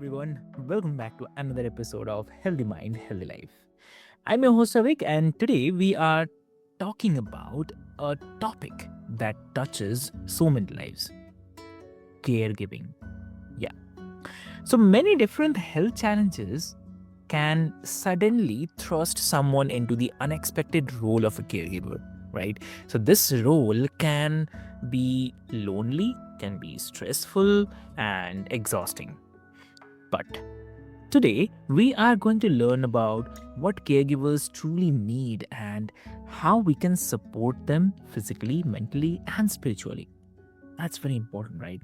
everyone, welcome back to another episode of Healthy Mind, Healthy Life. I'm your host Avik, and today we are talking about a topic that touches so many lives: caregiving. Yeah. So many different health challenges can suddenly thrust someone into the unexpected role of a caregiver, right? So this role can be lonely, can be stressful, and exhausting. But today, we are going to learn about what caregivers truly need and how we can support them physically, mentally, and spiritually. That's very important, right?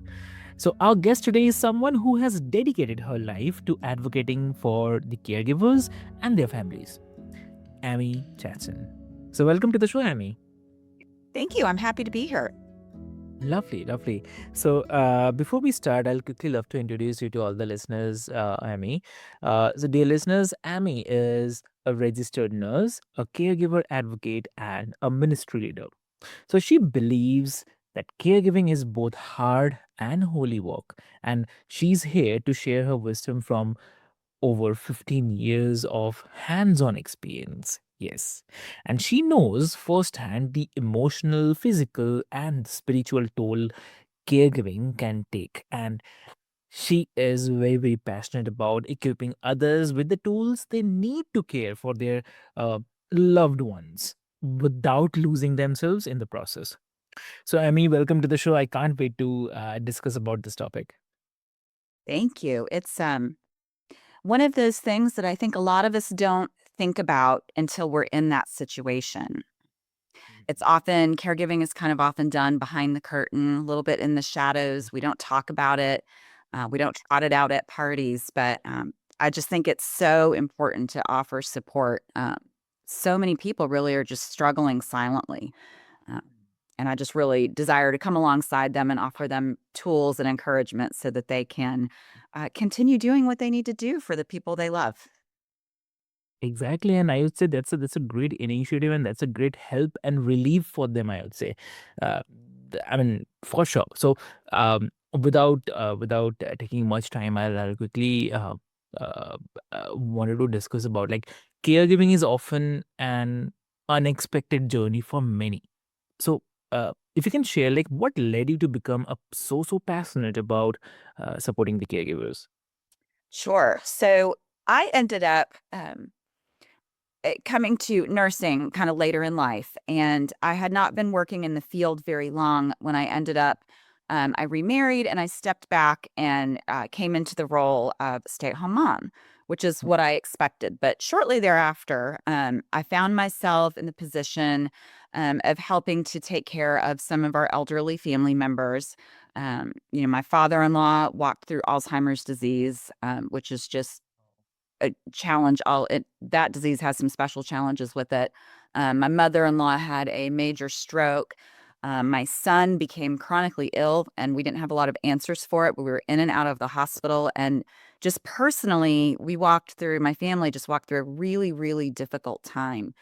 So, our guest today is someone who has dedicated her life to advocating for the caregivers and their families, Amy Chastain. So, welcome to the show, Amy. Thank you. I'm happy to be here. Lovely, lovely. So, before we start, I'll quickly love to introduce you to all the listeners, Amy. Dear listeners, Amy is a registered nurse, a caregiver advocate, and a ministry leader. So, she believes that caregiving is both hard and holy work, and she's here to share her wisdom from over 15 years of hands on experience. Yes. And she knows firsthand the emotional, physical, and spiritual toll caregiving can take. And she is very, very passionate about equipping others with the tools they need to care for their uh, loved ones without losing themselves in the process. So, Amy, welcome to the show. I can't wait to discuss about this topic. Thank you. It's one of those things that I think a lot of us don't think about until we're in that situation. It's often caregiving is kind of often done behind the curtain, a little bit in the shadows. We don't talk about it. We don't trot it out at parties, but I just think it's so important to offer support. So many people really are just struggling silently. Uh, and I just really desire to come alongside them and offer them tools and encouragement so that they can continue doing what they need to do for the people they love. Exactly, and I would say that's a great initiative, and that's a great help and relief for them. I would say, uh, I mean, for sure. So, without taking much time, I'll quickly uh, wanted to discuss about like caregiving is often an unexpected journey for many. So, if you can share, like, what led you to become so passionate about supporting the caregivers? Sure. So I ended up coming to nursing kind of later in life, and I had not been working in the field very long when I ended up. I remarried and I stepped back and came into the role of stay at home mom, which is what I expected. But shortly thereafter, I found myself in the position of helping to take care of some of our elderly family members. My father in law walked through Alzheimer's disease, which is just a challenge. That disease has some special challenges with it. My mother-in-law had a major stroke. My son became chronically ill, and we didn't have a lot of answers for it. We were in and out of the hospital, and just personally, my family just walked through a really, really difficult time.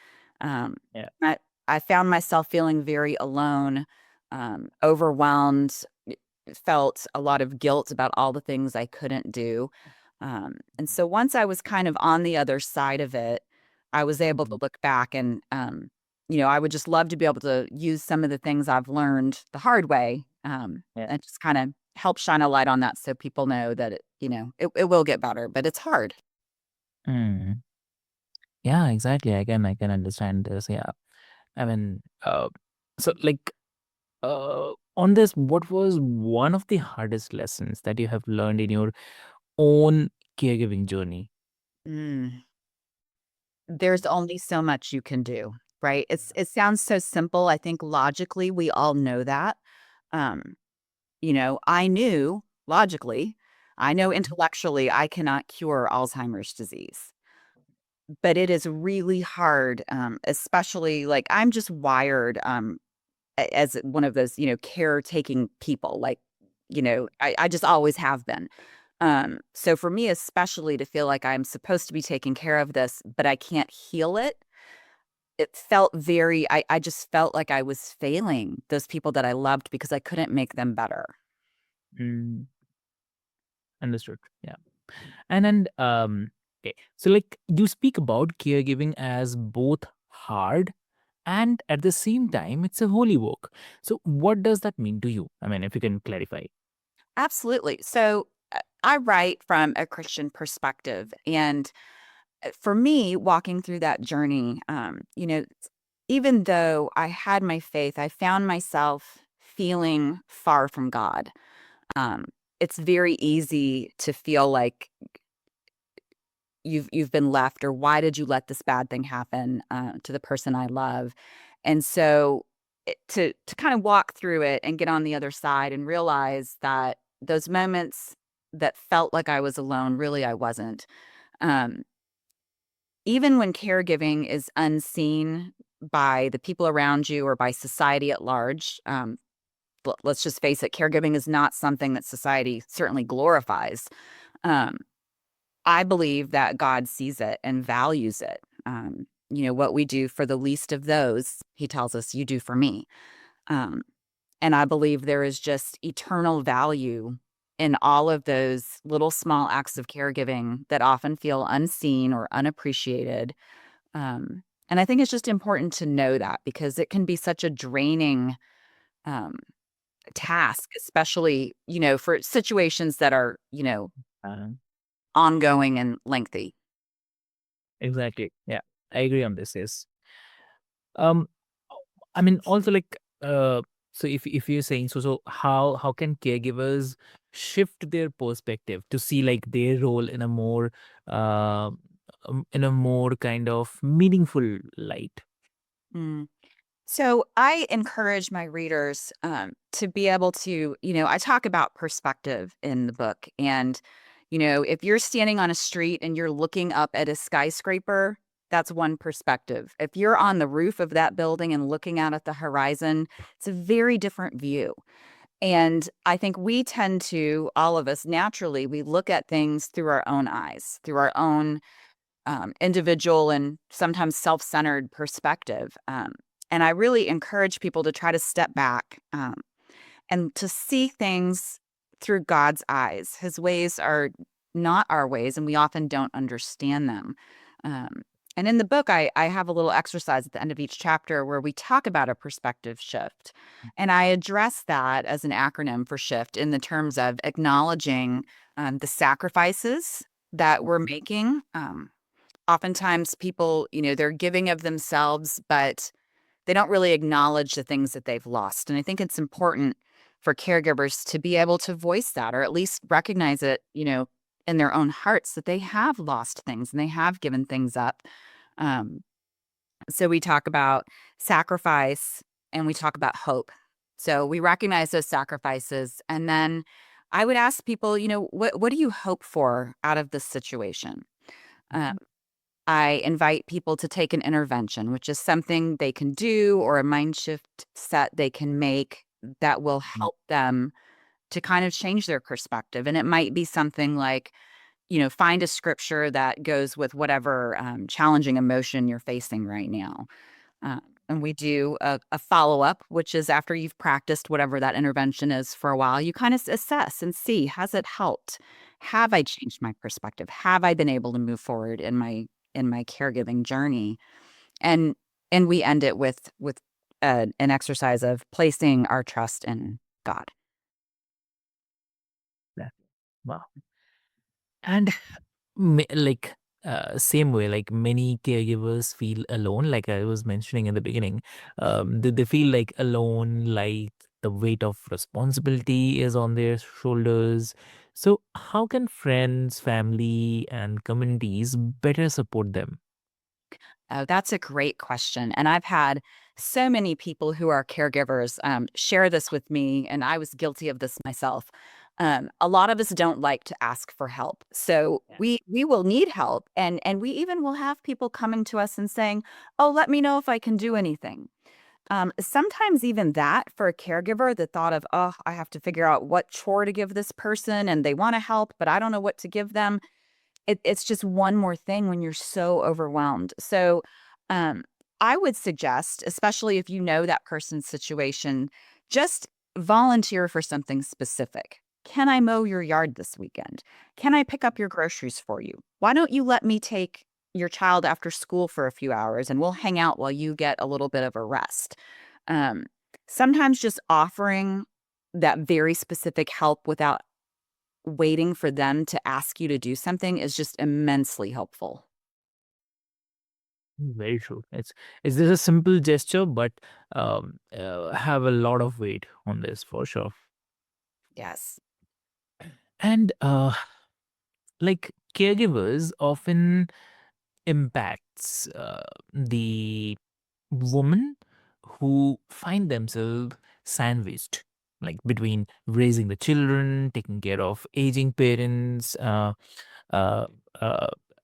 Um, Yeah. I, I found myself feeling very alone, overwhelmed, felt a lot of guilt about all the things I couldn't do. And so once I was kind of on the other side of it, I was able to Mhm. look back and, I would just love to be able to use some of the things I've learned the hard way, Yeah. and just kind of help shine a light on that so people know that it will get better, but it's hard. Mm. Yeah, exactly. I can understand this. Yeah. I mean, so like on this, what was one of the hardest lessons that you have learned in your own caregiving journey? Mm. There's only so much you can do, right? It sounds so simple. I think logically we all know that. Um, I knew logically, I know intellectually I cannot cure Alzheimer's disease, but it is really hard, especially like I'm just wired as one of those, caretaking people. Like, I just always have been. So for me, especially to feel like I'm supposed to be taking care of this, but I can't heal it. It felt I just felt like I was failing those people that I loved because I couldn't make them better. Mm, understood. Yeah. And okay, so like you speak about caregiving as both hard and at the same time it's a holy work. So what does that mean to you? I mean, if you can clarify. Absolutely. So I write from a Christian perspective. And for me, walking through that journey, even though I had my faith, I found myself feeling far from God. Um, it's very easy to feel like you've been left, or why did you let this bad thing happen to the person I love? And so to kind of walk through it and get on the other side and realize that those moments that felt like I was alone, really I wasn't. Um, Even when caregiving is unseen by the people around you or by society at large, let's just face it, caregiving is not something that society certainly glorifies. Um, I believe that God sees it and values it. What we do for the least of those, he tells us, you do for me. Um, and I believe there is just eternal value in all of those little small acts of caregiving that often feel unseen or unappreciated. And I think it's just important to know that because it can be such a draining um, task, especially, for situations that are, Uh, ongoing and lengthy. exactly. Yeah, I agree on this. Yes. Um, I mean, also like, so if you're saying so, how can caregivers shift their perspective to see like their role uh, in a more kind of meaningful light? Mm. So I encourage my readers to be able to, I talk about perspective in the book. And, if you're standing on a street and you're looking up at a skyscraper, that's one perspective. If you're on the roof of that building and looking out at the horizon, it's a very different view. And I think we tend to, all of us naturally, we look at things through our own eyes, through our own individual and sometimes self-centered perspective. And I really encourage people to try to step back and to see things through God's eyes. His ways are not our ways, and we often don't understand them. Um, and in the book, I have a little exercise at the end of each chapter where we talk about a perspective shift. And I address that as an acronym for shift in the terms of acknowledging the sacrifices that we're making. Oftentimes people, they're giving of themselves, but they don't really acknowledge the things that they've lost. And I think it's important for caregivers to be able to voice that or at least recognize it, in their own hearts that they have lost things and they have given things up. Um, so we talk about sacrifice and we talk about hope. So we recognize those sacrifices. And then I would ask people, what do you hope for out of this situation? Um, I invite people to take an intervention, which is something they can do or a mind shift set they can make that will Mm. help them to kind of change their perspective. And it might be something like, find a scripture that goes with whatever challenging emotion you're facing right now. Uh, and we do a follow up, which is after you've practiced whatever that intervention is for a while, you kind of assess and see, has it helped? Have I changed my perspective? Have I been able to move forward in my caregiving journey? And we end it with an exercise of placing our trust in God. Yeah. Wow. And like same way, like many caregivers feel alone, like I was mentioning in the beginning. They feel like alone, like the weight of responsibility is on their shoulders. So how can friends, family, and communities better support them? Oh, that's a great question. And I've had so many people who are caregivers share this with me, and I was guilty of this myself. A lot of us don't like to ask for help, so Yeah. we will need help, and we even will have people coming to us and saying, "Oh, let me know if I can do anything." Sometimes even that for a caregiver, the thought of, "Oh, I have to figure out what chore to give this person, and they want to help, but I don't know what to give them." It's just one more thing when you're so overwhelmed. So, um, I would suggest, especially if you know that person's situation, just volunteer for something specific. Can I mow your yard this weekend? Can I pick up your groceries for you? Why don't you let me take your child after school for a few hours and we'll hang out while you get a little bit of a rest? Um, Sometimes just offering that very specific help without waiting for them to ask you to do something is just immensely helpful. Very true. It's just a simple gesture, but have a lot of weight on this for sure. Yes. And like caregivers often impacts the women who find themselves sandwiched, like between raising the children, taking care of aging parents, uh, uh,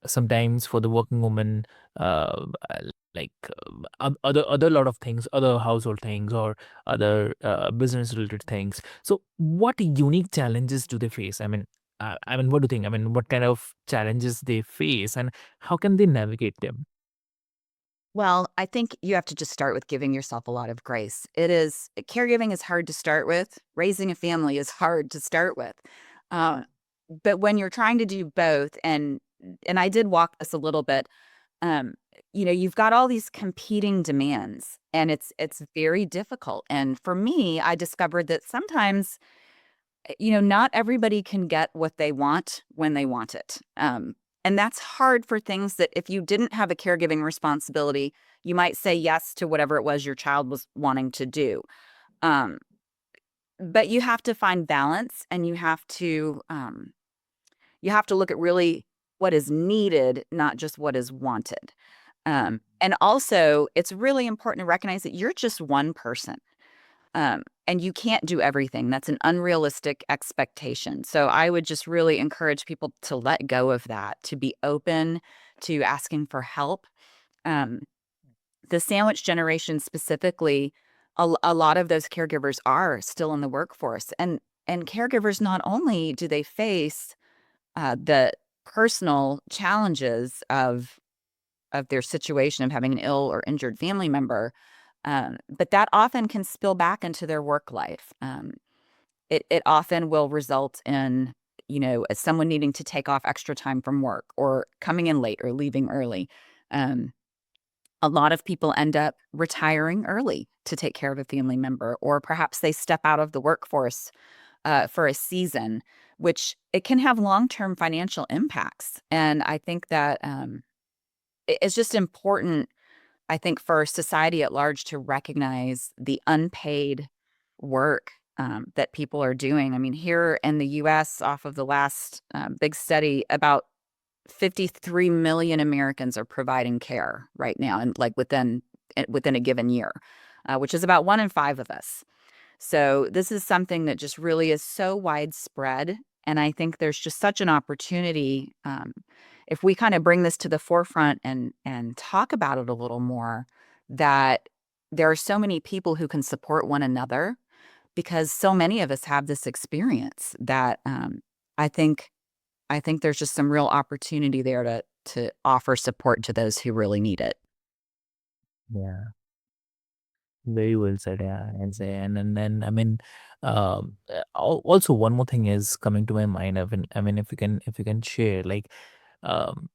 sometimes for the working woman, uh, like other lot of things, other household things, or other business related things. So, what unique challenges do they face? I mean, what do you think? I mean, what kind of challenges they face, and how can they navigate them? Well, I think you have to just start with giving yourself a lot of grace. Caregiving is hard to start with. Raising a family is hard to start with. Uh, but when you're trying to do both, and I did walk this a little bit, um, you've got all these competing demands, and it's very difficult. And for me, I discovered that sometimes not everybody can get what they want when they want it. And that's hard for things that if you didn't have a caregiving responsibility, you might say yes to whatever it was your child was wanting to do. Um, but you have to find balance, and you have to look at really what is needed, not just what is wanted. And also, it's really important to recognize that you're just one person. And you can't do everything. That's an unrealistic expectation. So I would just really encourage people to let go of that, to be open to asking for help. Um, the sandwich generation specifically, a lot of those caregivers are still in the workforce, and caregivers not only do they face the personal challenges of their situation of having an ill or injured family member, but that often can spill back into their work life. It often will result in, as someone needing to take off extra time from work or coming in late or leaving early. Um, a lot of people end up retiring early to take care of a family member, or perhaps they step out of the workforce for a season, which it can have long-term financial impacts. And I think that it's just important, I think, for society at large to recognize the unpaid work that people are doing. I mean, here in the US, off of the last big study, about 53 million Americans are providing care right now, and like within a given year, which is about 1 in 5 of us. So this is something that just really is so widespread. And I think there's just such an opportunity, if we kind of bring this to the forefront and talk about it a little more, that there are so many people who can support one another, because so many of us have this experience that I think I think there's just some real opportunity there to offer support to those who really need it. Yeah. Very well said, yeah, and say, and then also one more thing is coming to my mind. If you can share, like, um,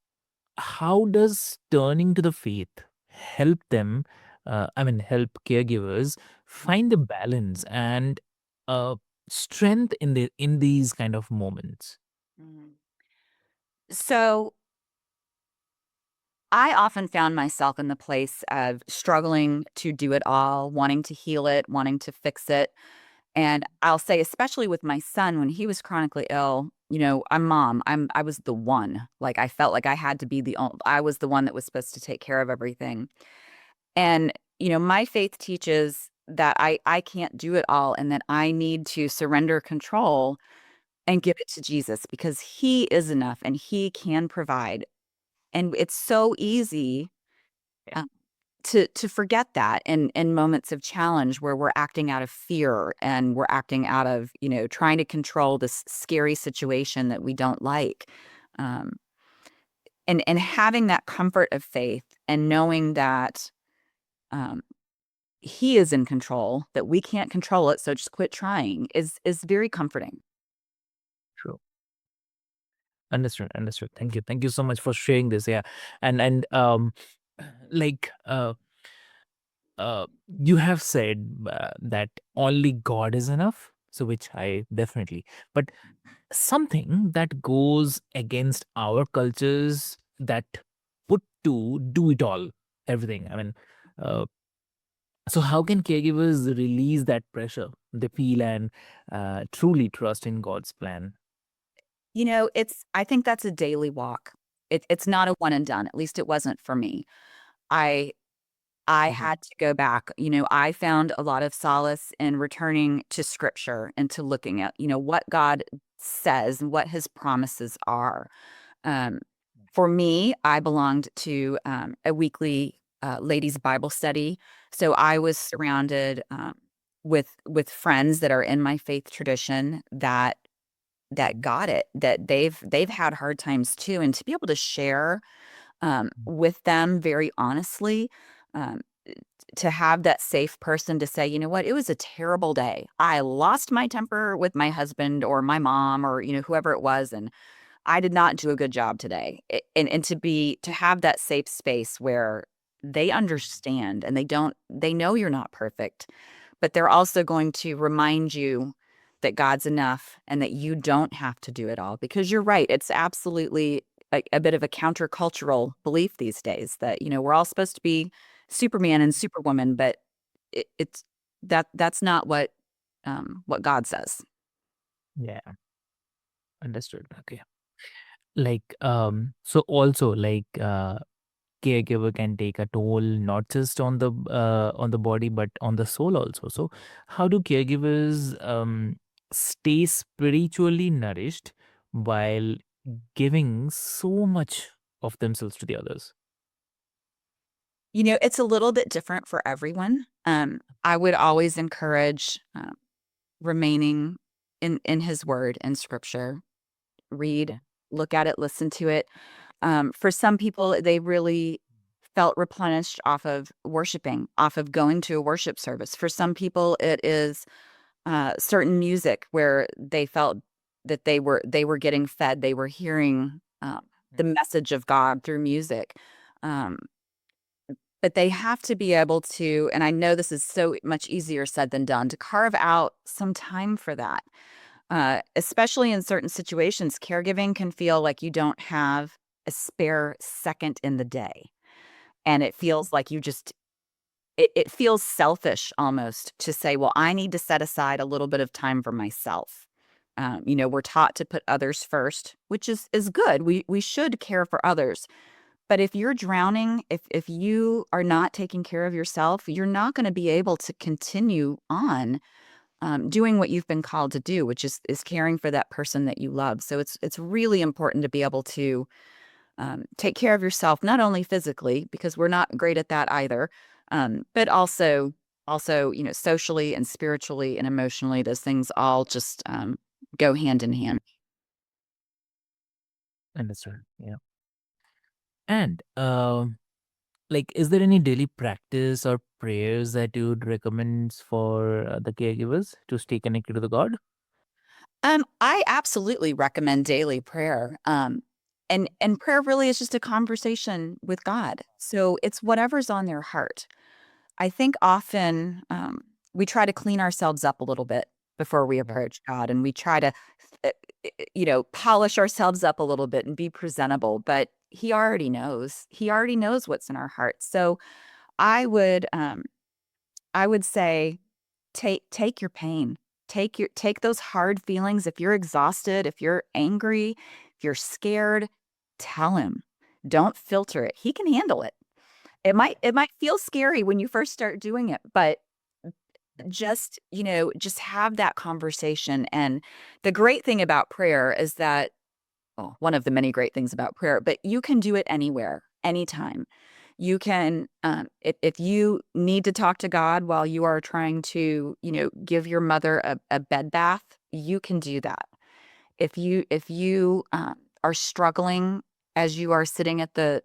how does turning to the faith help them? Help caregivers find the balance and uh, strength in these kind of moments. Mhm. So I often found myself in the place of struggling to do it all, wanting to heal it, wanting to fix it. And I'll say, especially with my son, when he was chronically ill, I'm mom. I was the one. Like, I felt like I had to be I was the one that was supposed to take care of everything. And, my faith teaches that I can't do it all, and that I need to surrender control and give it to Jesus, because he is enough and he can provide. And it's so easy to forget that in moments of challenge, where we're acting out of fear and we're acting out of, trying to control this scary situation that we don't like. Um, and having that comfort of faith and knowing that um, he is in control, that we can't control it, so just quit trying, is very comforting. Understood. Understood. Thank you. Thank you so much for sharing this. Yeah. And like you have said that only God is enough. So which I definitely, but something that goes against our cultures that put to do it all, everything. I mean, uh, so how can caregivers release that pressure they feel and truly trust in God's plan? I think that's a daily walk. It's not a one and done. At least it wasn't for me. I I Mhm. had to go back. I found a lot of solace in returning to scripture and to looking at, what God says and what his promises are. Um, for me, I belonged to a weekly ladies' Bible study. So I was surrounded with friends that are in my faith tradition that got it, that they've had hard times too, and to be able to share with them very honestly, um, to have that safe person to say, you know what, it was a terrible day. I lost my temper with my husband or my mom or whoever it was, and I did not do a good job today. And to have that safe space where they understand and they know you're not perfect, but they're also going to remind you that God's enough and that you don't have to do it all. Because you're right, it's absolutely a bit of a countercultural belief these days that, we're all supposed to be Superman and Superwoman, but it's that's not what God says. Yeah, understood. Okay. So also caregiver can take a toll not just on the body but on the soul also. So how do caregivers stay spiritually nourished while giving so much of themselves to the others? It's a little bit different for everyone. I would always encourage remaining in His Word and Scripture. Read, look at it, listen to it. For some people, they really felt replenished off of worshiping, off of going to a worship service. For some people, it is certain music where they felt that they were getting fed, they were hearing the message of God through music. Um, but they have to be able to, and I know this is so much easier said than done, to carve out some time for that. Especially in certain situations, caregiving can feel like you don't have a spare second in the day. And it feels like it feels selfish almost to say, well, I need to set aside a little bit of time for myself. We're taught to put others first, which is good. We should care for others. But if you're drowning, if you are not taking care of yourself, you're not going to be able to continue on doing what you've been called to do, which is caring for that person that you love. So it's really important to be able to take care of yourself, not only physically, because we're not great at that either, but also socially and spiritually and emotionally. Those things all just go hand in hand. Understood. Yeah. And is there any daily practice or prayers that you would recommend for the caregivers to stay connected to the God? I absolutely recommend daily prayer. And prayer really is just a conversation with God. So it's whatever's on their heart. I think often we try to clean ourselves up a little bit before we Yeah. approach God, and we try to, polish ourselves up a little bit and be presentable. But He already knows. He already knows what's in our hearts. So I would, um, I would say, take your pain, take those hard feelings. If you're exhausted, if you're angry, if you're scared, tell Him. Don't filter it. He can handle it. It might feel scary when you first start doing it, but just have that conversation. And the great thing about prayer is that, well, one of the many great things about prayer, but you can do it anywhere, anytime. You can, if you need to talk to God while you are trying to, give your mother a bed bath, you can do that. If you are struggling as you are sitting at the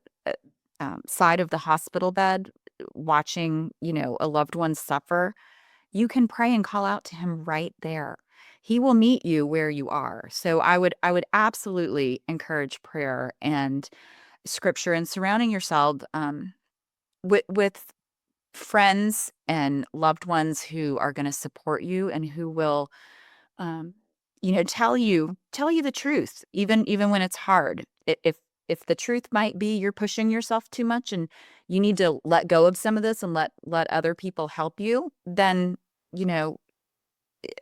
side of the hospital bed, watching, a loved one suffer, you can pray and call out to Him right there. He will meet you where you are. So I would absolutely encourage prayer and scripture and surrounding yourself with friends and loved ones who are going to support you and who will um, tell you the truth, even when it's hard. If the truth might be you're pushing yourself too much and you need to let go of some of this and let other people help you, then you know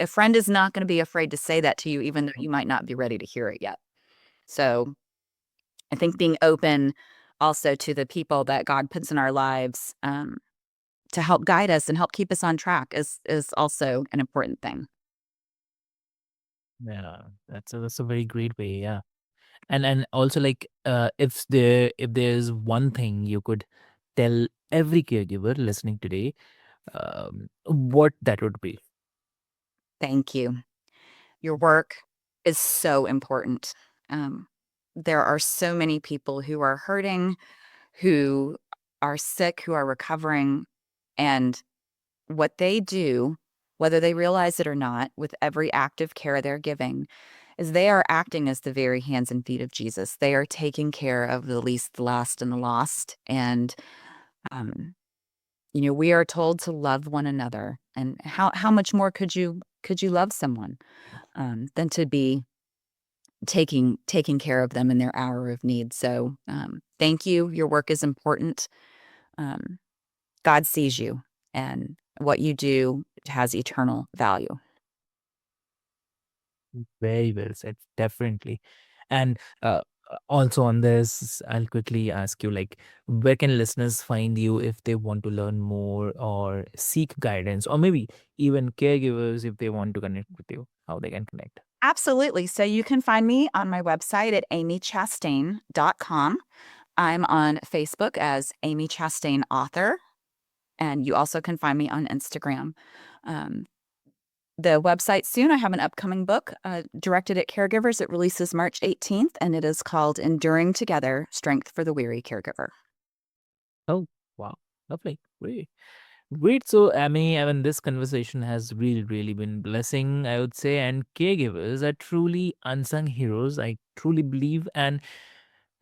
a friend is not going to be afraid to say that to you, even though you might not be ready to hear it yet. So I think being open also to the people that God puts in our lives, to help guide us and help keep us on track is also an important thing. Yeah, that's a very great way. Yeah, and also like if there's one thing you could tell every caregiver listening today, what that would be. Thank you. Your work is so important. Um, there are so many people who are hurting, who are sick, who are recovering, and what they do, whether they realize it or not, with every act of care they're giving, is they are acting as the very hands and feet of Jesus. They are taking care of the least, the last, and the lost. And um, we are told to love one another. And how much more could you love someone than to be taking care of them in their hour of need? So thank you. Your work is important. Um, God sees you, and what you do has eternal value. Very well said, definitely. And also on this, I'll quickly ask you, like, where can listeners find you if they want to learn more or seek guidance, or maybe even caregivers if they want to connect with you, how they can connect? Absolutely. So you can find me on my website at amychastain.com. I'm on Facebook as Amy Chastain Author, and you also can find me on Instagram. Um, the website soon, I have an upcoming book directed at caregivers. It releases March 18th, and it is called Enduring Together: Strength for the Weary Caregiver. Oh, wow. Lovely. Great. Great. So, Amy, I mean, this conversation has really, really been blessing, I would say. And caregivers are truly unsung heroes, I truly believe. And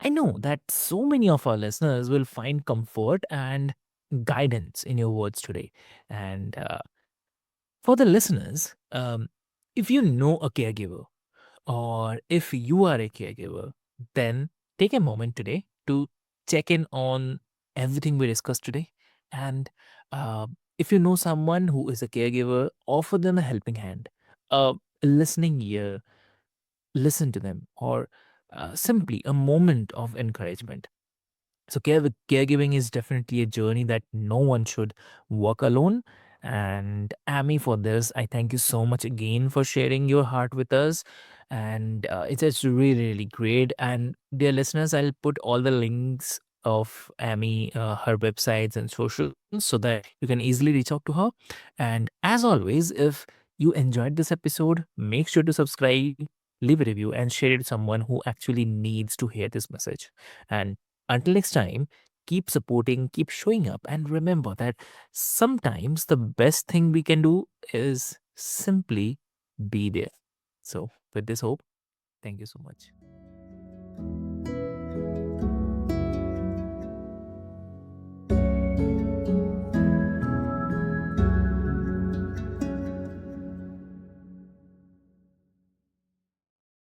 I know that so many of our listeners will find comfort and guidance in your words today. And for the listeners, if you know a caregiver, or if you are a caregiver, then take a moment today to check in on everything we discussed today. And uh, if you know someone who is a caregiver, offer them a helping hand, a listening ear, listen to them, or simply a moment of encouragement. So caregiving is definitely a journey that no one should walk alone. And Amy, for this, I thank you so much again for sharing your heart with us. And it's just really, really great. And dear listeners, I'll put all the links of Amy, her websites and socials, so that you can easily reach out to her. And as always, if you enjoyed this episode, make sure to subscribe, leave a review, and share it with someone who actually needs to hear this message. And until next time, keep supporting, keep showing up, and remember that sometimes the best thing we can do is simply be there. So, with this hope, thank you so much.